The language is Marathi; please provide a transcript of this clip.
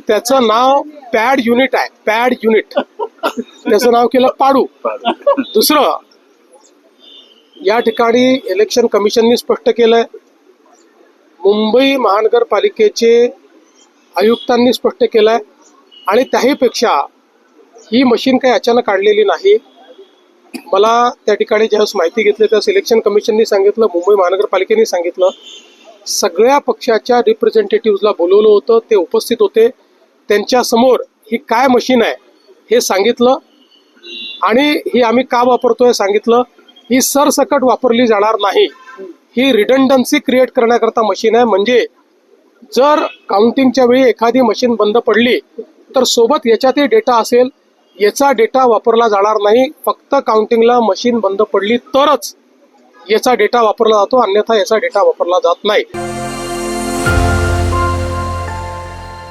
त्याचं नाव पॅड युनिट आहे, पॅड युनिट. त्याचं नाव केलं पाडू. दुसरं, या ठिकाणी इलेक्शन कमिशननी स्पष्ट केलंय, मुंबई महानगरपालिकेचे आयुक्तांनी स्पष्ट केलंय, आणि त्याहीपेक्षा ही मशीन काही अचानक काढलेली नाही. मला त्या ठिकाणी ज्यावेळेस माहिती घेतली त्यावेळेस इलेक्शन कमिशननी सांगितलं, मुंबई महानगरपालिकेने सांगितलं, सगळ्या पक्षाच्या रिप्रेझेंटेटिव्हला बोलवलं होतं, ते उपस्थित होते. त्यांच्यासमोर ही काय मशीन आहे हे सांगितलं, आणि ही आम्ही का वापरतोय सांगितलं. ही सरसकट वापरली जाणार नाही, ही रिडंडन्सी क्रिएट करण्याकरता मशीन आहे. म्हणजे जर काउंटिंगच्या वेळी एखादी मशीन बंद पडली तर सोबत याच्यातही डेटा असेल, याचा डेटा वापरला जाणार नाही. फक्त काउंटिंगला मशीन बंद पडली तरच याचा डेटा वापरला जातो, अन्यथा याचा डेटा वापरला जात नाही.